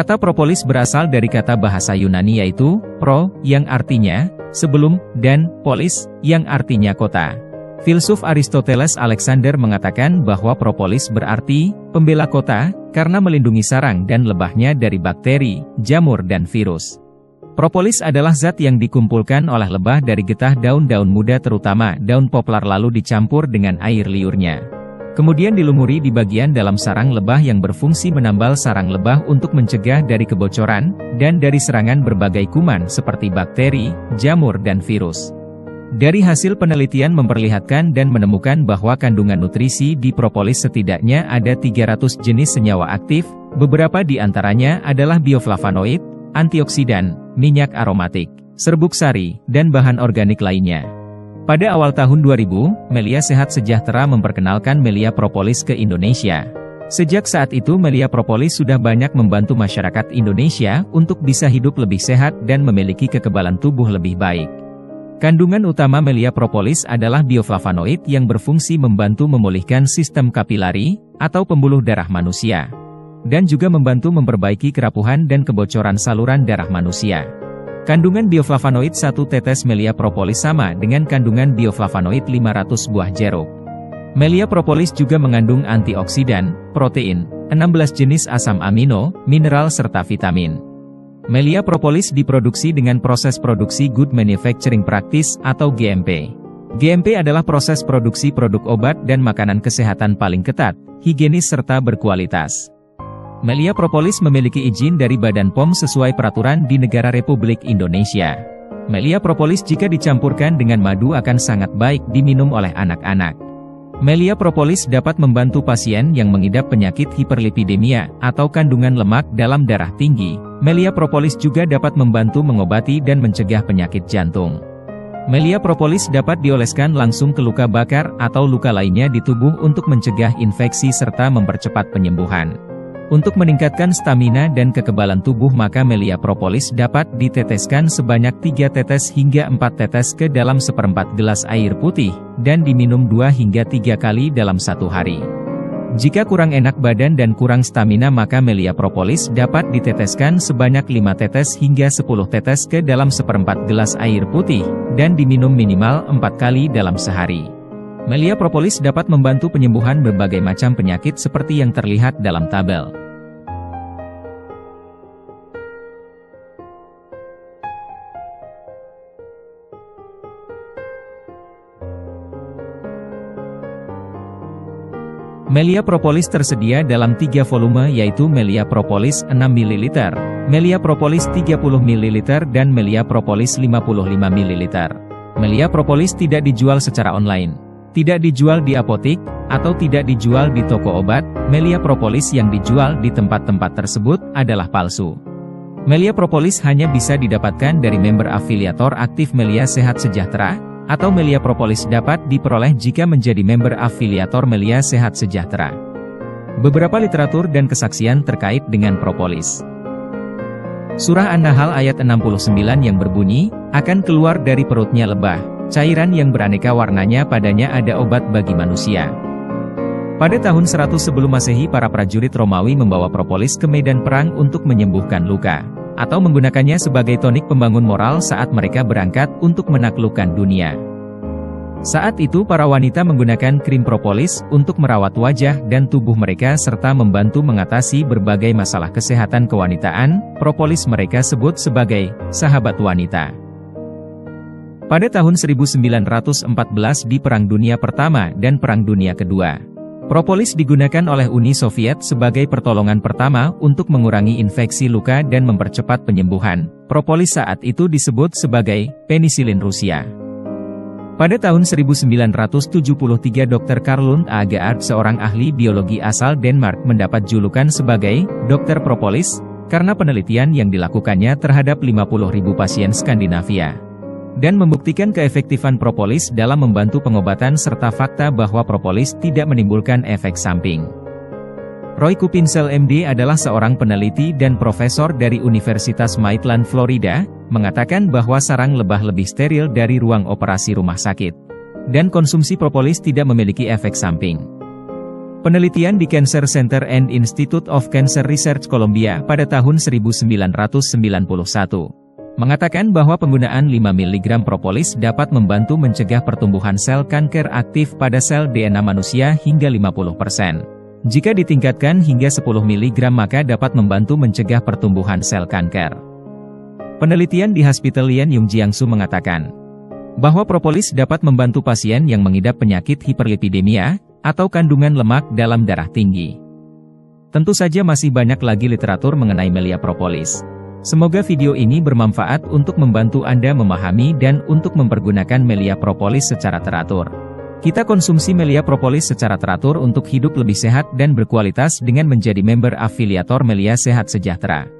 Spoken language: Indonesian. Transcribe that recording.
Kata propolis berasal dari kata bahasa Yunani yaitu pro, yang artinya sebelum, dan polis, yang artinya kota. Filsuf Aristoteles Alexander mengatakan bahwa propolis berarti pembela kota, karena melindungi sarang dan lebahnya dari bakteri, jamur dan virus. Propolis adalah zat yang dikumpulkan oleh lebah dari getah daun-daun muda terutama daun poplar lalu dicampur dengan air liurnya. Kemudian dilumuri di bagian dalam sarang lebah yang berfungsi menambal sarang lebah untuk mencegah dari kebocoran, dan dari serangan berbagai kuman seperti bakteri, jamur dan virus. Dari hasil penelitian memperlihatkan dan menemukan bahwa kandungan nutrisi di propolis setidaknya ada 300 jenis senyawa aktif, beberapa di antaranya adalah bioflavonoid, antioksidan, minyak aromatik, serbuk sari, dan bahan organik lainnya. Pada awal tahun 2000, Melia Sehat Sejahtera memperkenalkan Melia Propolis ke Indonesia. Sejak saat itu Melia Propolis sudah banyak membantu masyarakat Indonesia untuk bisa hidup lebih sehat dan memiliki kekebalan tubuh lebih baik. Kandungan utama Melia Propolis adalah bioflavonoid yang berfungsi membantu memulihkan sistem kapilari, atau pembuluh darah manusia, dan juga membantu memperbaiki kerapuhan dan kebocoran saluran darah manusia. Kandungan bioflavonoid 1 tetes Melia Propolis sama dengan kandungan bioflavonoid 500 buah jeruk. Melia Propolis juga mengandung antioksidan, protein, 16 jenis asam amino, mineral serta vitamin. Melia Propolis diproduksi dengan proses produksi Good Manufacturing Practice atau GMP. GMP adalah proses produksi produk obat dan makanan kesehatan paling ketat, higienis serta berkualitas. Melia Propolis memiliki izin dari Badan POM sesuai peraturan di negara Republik Indonesia. Melia Propolis jika dicampurkan dengan madu akan sangat baik diminum oleh anak-anak. Melia Propolis dapat membantu pasien yang mengidap penyakit hiperlipidemia atau kandungan lemak dalam darah tinggi. Melia Propolis juga dapat membantu mengobati dan mencegah penyakit jantung. Melia Propolis dapat dioleskan langsung ke luka bakar atau luka lainnya di tubuh untuk mencegah infeksi serta mempercepat penyembuhan. Untuk meningkatkan stamina dan kekebalan tubuh maka Melia Propolis dapat diteteskan sebanyak 3 tetes hingga 4 tetes ke dalam 1/4 gelas air putih, dan diminum 2 hingga 3 kali dalam 1 hari. Jika kurang enak badan dan kurang stamina maka Melia Propolis dapat diteteskan sebanyak 5 tetes hingga 10 tetes ke dalam 1/4 gelas air putih, dan diminum minimal 4 kali dalam sehari. Melia Propolis dapat membantu penyembuhan berbagai macam penyakit seperti yang terlihat dalam tabel. Melia Propolis tersedia dalam 3 volume yaitu Melia Propolis 6 ml, Melia Propolis 30 ml dan Melia Propolis 55 ml. Melia Propolis tidak dijual secara online. Tidak dijual di apotik, atau tidak dijual di toko obat. Melia Propolis yang dijual di tempat-tempat tersebut adalah palsu. Melia Propolis hanya bisa didapatkan dari member afiliator aktif Melia Sehat Sejahtera, atau Melia Propolis dapat diperoleh jika menjadi member afiliator Melia Sehat Sejahtera. Beberapa literatur dan kesaksian terkait dengan propolis. Surah An-Nahl ayat 69 yang berbunyi, akan keluar dari perutnya lebah, cairan yang beraneka warnanya padanya ada obat bagi manusia. Pada tahun 100 sebelum Masehi para prajurit Romawi membawa propolis ke medan perang untuk menyembuhkan luka, atau menggunakannya sebagai tonik pembangun moral saat mereka berangkat untuk menaklukkan dunia. Saat itu para wanita menggunakan krim propolis untuk merawat wajah dan tubuh mereka serta membantu mengatasi berbagai masalah kesehatan kewanitaan. Propolis mereka sebut sebagai sahabat wanita. Pada tahun 1914 di Perang Dunia Pertama dan Perang Dunia Kedua, propolis digunakan oleh Uni Soviet sebagai pertolongan pertama untuk mengurangi infeksi luka dan mempercepat penyembuhan. Propolis saat itu disebut sebagai penisilin Rusia. Pada tahun 1973 Dr. Carl Lund Aagaard seorang ahli biologi asal Denmark mendapat julukan sebagai Dokter Propolis, karena penelitian yang dilakukannya terhadap 50.000 pasien Skandinavia, dan membuktikan keefektifan propolis dalam membantu pengobatan serta fakta bahwa propolis tidak menimbulkan efek samping. Roy Kupinsel MD adalah seorang peneliti dan profesor dari Universitas Maitland, Florida, mengatakan bahwa sarang lebah lebih steril dari ruang operasi rumah sakit, dan konsumsi propolis tidak memiliki efek samping. Penelitian di Cancer Center and Institute of Cancer Research Columbia pada tahun 1991 mengatakan bahwa penggunaan 5 mg propolis dapat membantu mencegah pertumbuhan sel kanker aktif pada sel DNA manusia hingga 50%. Jika ditingkatkan hingga 10 mg maka dapat membantu mencegah pertumbuhan sel kanker. Penelitian di Hospital Lianyung Jiangsu mengatakan bahwa propolis dapat membantu pasien yang mengidap penyakit hiperlipidemia atau kandungan lemak dalam darah tinggi. Tentu saja masih banyak lagi literatur mengenai melia propolis. Semoga video ini bermanfaat untuk membantu Anda memahami dan untuk mempergunakan melia propolis secara teratur. Kita konsumsi melia propolis secara teratur untuk hidup lebih sehat dan berkualitas dengan menjadi member afiliator Melia Sehat Sejahtera.